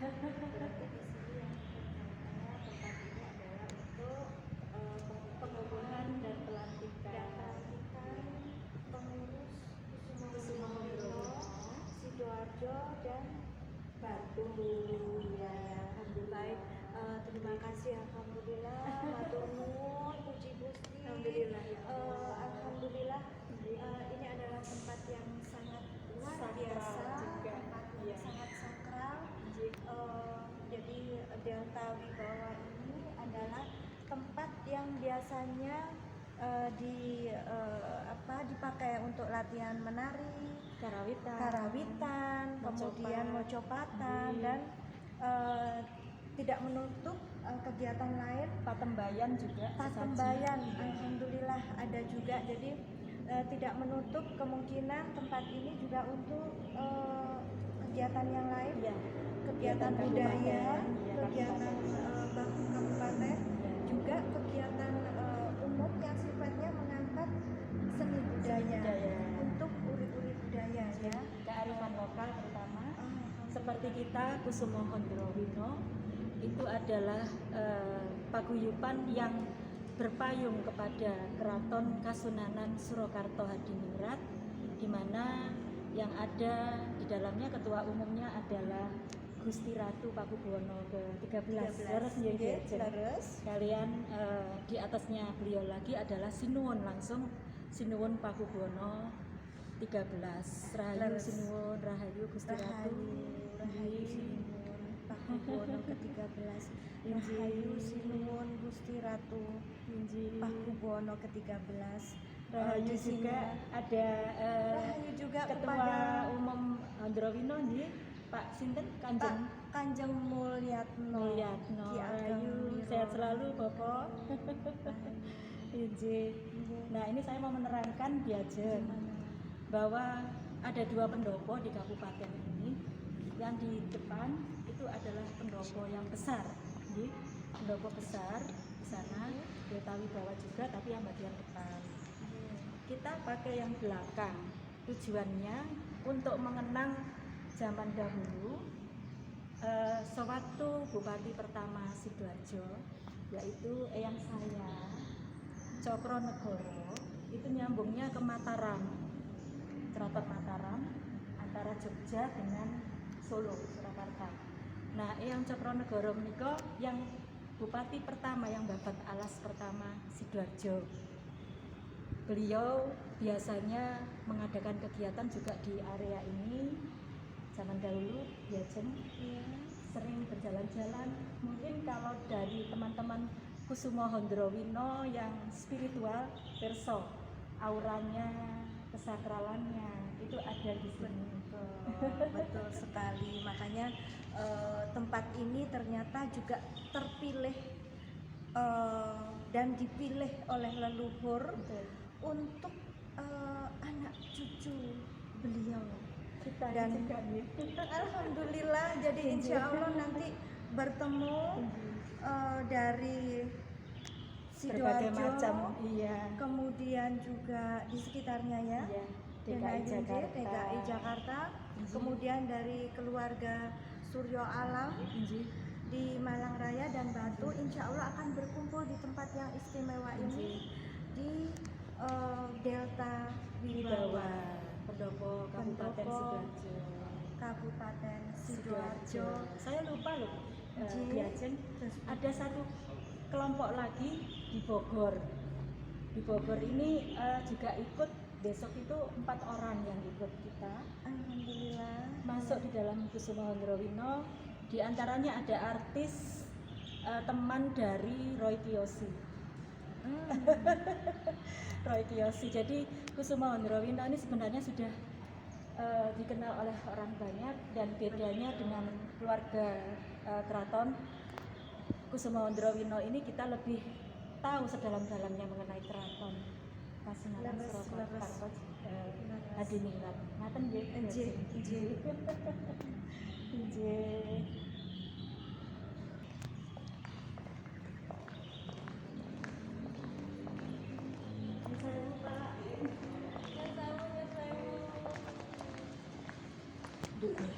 Berarti di sini yang rencananya tempat ini adalah untuk pengukuhan dan pelantikan pengurus Kusumo Hondro, Sidoarjo dan Batu. Ya, baik. Terima kasih, alhamdulillah. Matur nuwun, puji Gusti. Alhamdulillah. Alhamdulillah. Ini adalah tempat yang sangat luar biasa, juga. tempat yang sangat sakral. Jadi Delta Wibawa ini adalah tempat yang biasanya dipakai untuk latihan menari, karawitan, kemudian mocopatan dan tidak menutup kegiatan lain. Patembayan juga. Patembayan, alhamdulillah ada juga. Jadi tidak menutup kemungkinan tempat ini juga untuk kegiatan yang lain, ya. Kegiatan budaya, kegiatan baku kabupaten, juga kegiatan umum yang sifatnya mengangkat seni budaya untuk uri-uri budaya, ya. Kearifan lokal terutama. Seperti kita Kusumo Hondrowino itu adalah paguyuban yang berpayung kepada Keraton Kasunanan Surakarta Hadiningrat, di mana yang ada di dalamnya ketua umumnya adalah Gusti Ratu Pakubuwono ke-13. Terus kalian di atasnya beliau lagi adalah Sinuwun, langsung Sinuwun Pakubuwono 13. Rahayu Sinuwun, Rahayu Gusti Ratu. Rahayu Sinuwun Pakubuwono ke-13. Rahayu Sinuwun Gusti Ratu Pakubuwono ke-13. Rahayu juga ada Rahayu juga Ketua Umum Hondrowino nih, Pak Sinten Kanjeng Mulyatno. Rahayu, sehat selalu Bapak. Nah, ini saya mau menerangkan Diajen bahwa ada 2 pendopo di kabupaten ini. Yang di depan itu adalah pendopo yang besar, pendopo besar di sana, Delta Wibawa juga, tapi yang bagian depan. Kita pakai yang belakang, tujuannya untuk mengenang zaman dahulu sewaktu Bupati pertama Sidoarjo, yaitu eyang saya Cokronegoro, itu nyambungnya ke Mataram, Keraton Mataram, antara Jogja dengan Solo, Surakarta. Nah, eyang Cokronegoro menika yang Bupati pertama, yang babat alas pertama Sidoarjo. Beliau biasanya mengadakan kegiatan juga di area ini. Zaman dahulu Diajen sering berjalan-jalan. Mungkin kalau dari teman-teman Kusumo Hondrowino yang spiritual, perso auranya, kesakralannya itu ada di sini. Betul sekali. Makanya tempat ini ternyata juga terpilih dan dipilih oleh leluhur untuk anak cucu beliau. Dan alhamdulillah, jadi insya Allah nanti bertemu dari Sidoarjo, kemudian juga di sekitarnya, ya, DKI Jakarta, kemudian dari keluarga Suryo Alam di Malang Raya dan Batu, insya Allah akan berkumpul di tempat yang istimewa ini, di Delta Wibawa, pendopo Kabupaten Sidoarjo. Saya lupa loh, Diajen ada satu kelompok lagi di Bogor. Di Bogor ini juga ikut, besok itu 4 orang yang ikut kita. Alhamdulillah. Masuk di dalam Kusumo Hondrowino. Di antaranya ada artis teman dari Roy Kiyoshi. Roy Kiyoshi. Jadi Kusumo Hondrowino ini sebenarnya sudah dikenal oleh orang banyak, dan bedanya dengan keluarga keraton Kusumo Hondrowino ini, kita lebih tahu sedalam-dalamnya mengenai keraton Kasunanan Surakarta Hadiningrat. Ngaten nggih. Nggih. Duduk.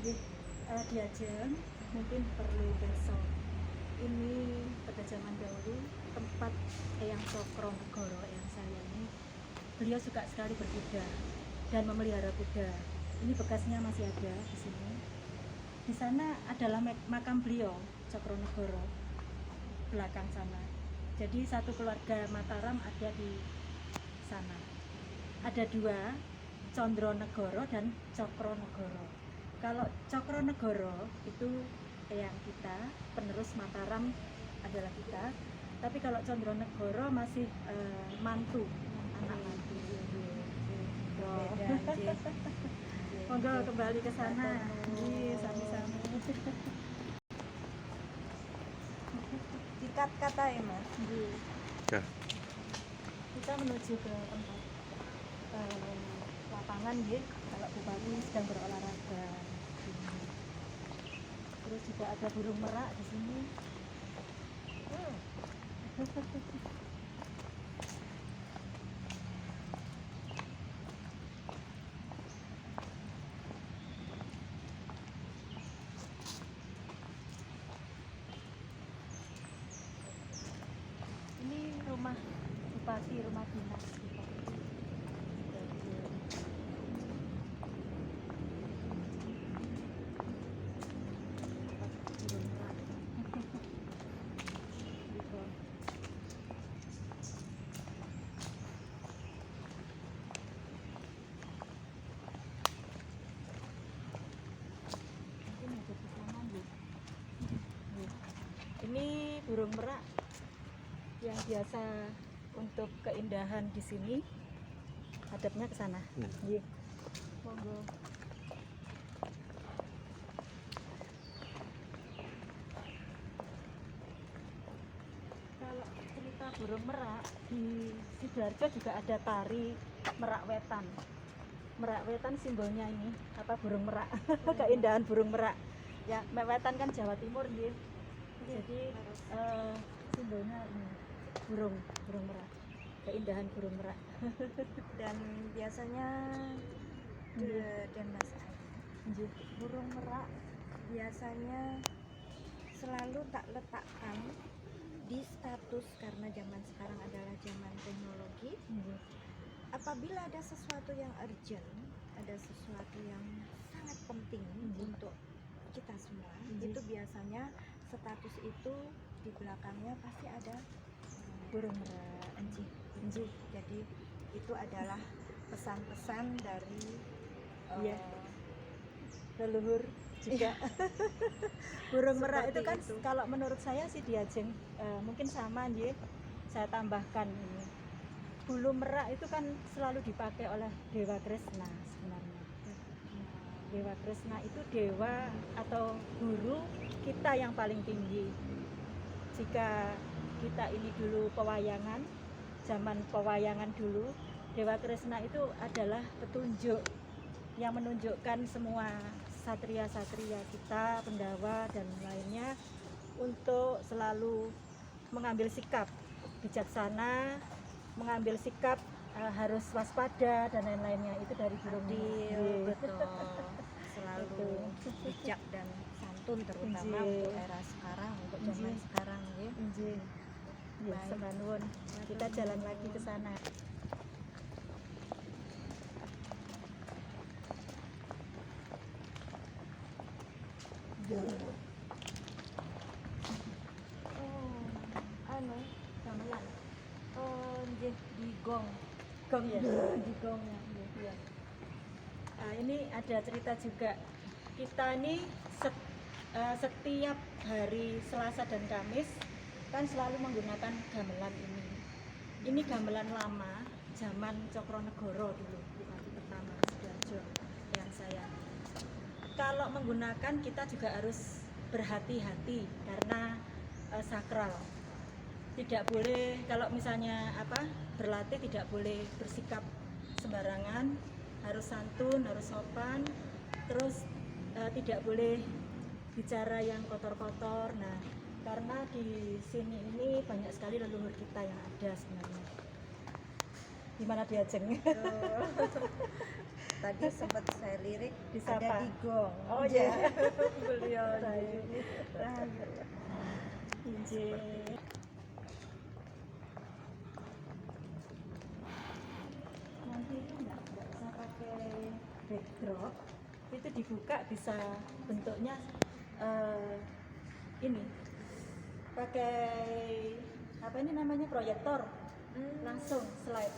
Nggih, Diajeng mungkin perlu besok. Ini pada zaman dahulu tempat Eyang Cokronegoro, Eyang saya ini, beliau suka sekali berkuda dan memelihara kuda. Ini bekasnya masih ada di sini. Di sana adalah makam beliau, Cokronegoro, belakang sana. Jadi satu keluarga Mataram ada di sana. Ada dua, Condronegoro dan Cokronegoro. Kalau Cokronegoro itu eyang kita, penerus Mataram adalah kita. Tapi kalau Condronegoro masih mantu, anak mantu. Monggo kembali ke sana. Sami-sami. Dikat kata ya Mas. Ya. Kita menuju ke tempat lapangan ya. Kalau Bupati sedang berolahraga. Terus juga ada burung merak di sini. Ini rumah Bupati, rumah dinas Bupati. Burung merak. Gitu. Mungkin ada di sana, Bu. Ini burung merak yang biasa untuk keindahan di sini. Hadapnya ke sana. Nggih. Monggo. Kalau cerita burung merak di Sidoarjo juga ada tari merak wetan. Merak wetan simbolnya ini apa burung merak. Keindahan burung merak. Ya, wetan kan Jawa Timur nggih. Jadi simbolnya ini burung merak. Keindahan burung merak. Dan biasanya dan Mas Ai, Nggih. burung merak biasanya selalu tak letakkan di status karena zaman sekarang adalah zaman teknologi. Nggih. Apabila ada sesuatu yang urgent, ada sesuatu yang sangat penting untuk kita semua, itu biasanya status itu di belakangnya pasti ada Burung merak. anjing. Jadi itu adalah pesan-pesan dari Iya. Leluhur juga. Burung merak itu Seperti kan itu. kalau menurut saya sih Diajeng mungkin sama nggih. Saya tambahkan ini. Bulu merak itu kan selalu dipakai oleh Dewa Kresna sebenarnya. Dewa Kresna itu dewa atau guru kita yang paling tinggi. Jika kita ini dulu pewayangan, zaman pewayangan dulu, Dewa Kresna itu adalah petunjuk yang menunjukkan semua satria-satria kita, Pendawa dan lainnya untuk selalu mengambil sikap bijaksana, mengambil sikap harus waspada dan lain-lainnya. Itu dari burung adil, merak. betul, selalu bijak dan santun terutama Nggih. untuk era sekarang, untuk zaman Nggih. sekarang ya. Nggih. Ya, Baik. sembah nuwun. Kita jalan lagi ke sana. Oh, anu, Gamelan. nggih di gong. Gong ya, di gongnya. Iya. Nah, ini ada cerita juga. Kita ini setiap hari Selasa dan Kamis kan selalu menggunakan gamelan ini. Ini gamelan lama, zaman Cokronegoro dulu, Bupati pertama Sidoarjo yang saya. Kalau menggunakan kita juga harus berhati-hati karena sakral. Tidak boleh kalau misalnya berlatih tidak boleh bersikap sembarangan, harus santun, harus sopan, terus tidak boleh bicara yang kotor-kotor. Nah, karena di sini ini banyak sekali leluhur kita yang ada sebenarnya. Gimana Diajeng? tadi sempat saya lirik Disapa. ada di gong. Oh ya. Beliau Rahayu. Rahayu. Injil. Nanti itu nggak usah pakai backdrop, itu dibuka bisa bentuknya ini pakai apa ini namanya proyektor, langsung slide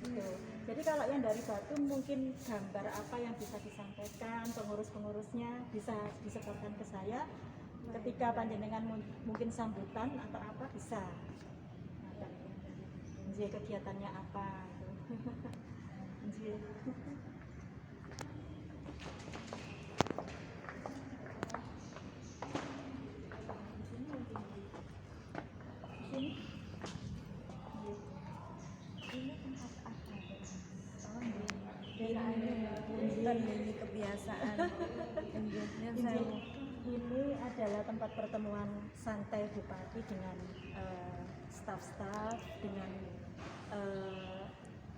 gitu. Jadi kalau yang dari batu mungkin gambar apa yang bisa disampaikan pengurus-pengurusnya bisa disebarkan ke saya. Ketika panjenengan mungkin sambutan atau apa bisa. Jadi kegiatannya apa gitu. Jadi Ini tempat apa? ini kebiasaan. ini adalah tempat pertemuan santai Bupati dengan staf-staf, dengan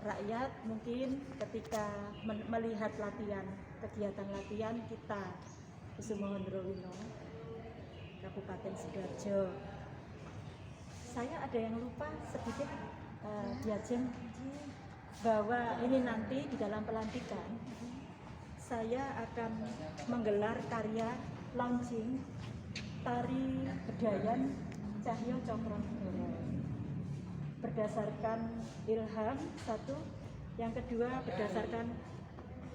rakyat mungkin ketika melihat kegiatan latihan kita Kusumo Hondrowino Kabupaten Sidoarjo. Saya ada yang lupa sedikit Diajen, bahwa ini nanti di dalam pelantikan saya akan menggelar karya launching tari bedayan Cahyo Cokronegoro berdasarkan ilham satu, yang kedua berdasarkan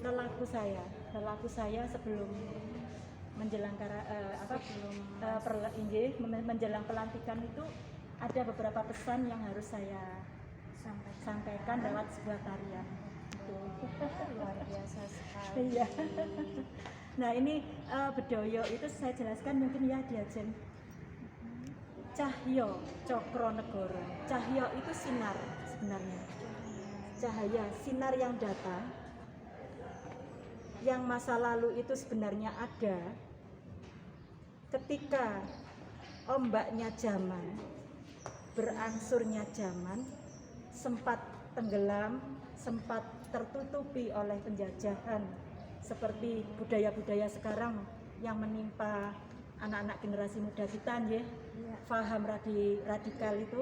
lelaku saya sebelum menjelang menjelang pelantikan itu ada beberapa pesan yang harus saya sampaikan lewat sebuah tarian. Luar biasa sekali. Iya. Nah ini bedoyo itu saya jelaskan mungkin ya Diajen. Cahyo Cokronegoro. Cahyo itu sinar sebenarnya. Cahaya, sinar yang datang. Yang masa lalu itu sebenarnya ada ketika ombaknya zaman, berangsurnya zaman, sempat tenggelam, sempat tertutupi oleh penjajahan seperti budaya-budaya sekarang yang menimpa anak-anak generasi muda kita ya. Faham radikal itu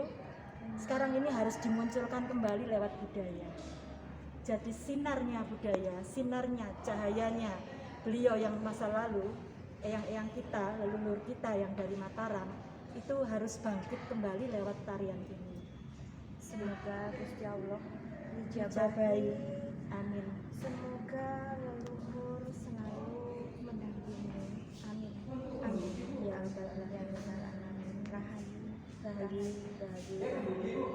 sekarang ini harus dimunculkan kembali lewat budaya. Jadi sinarnya budaya, sinarnya cahayanya beliau yang masa lalu, eyang-eyang kita, leluhur kita yang dari Mataram itu harus bangkit kembali lewat tarian ini. Semoga Gusti Allah Dijabahi. Amin. Semoga leluhur selalu mendampingi. Amin. Amin. Ya Allah. Rahayu. Rahayu.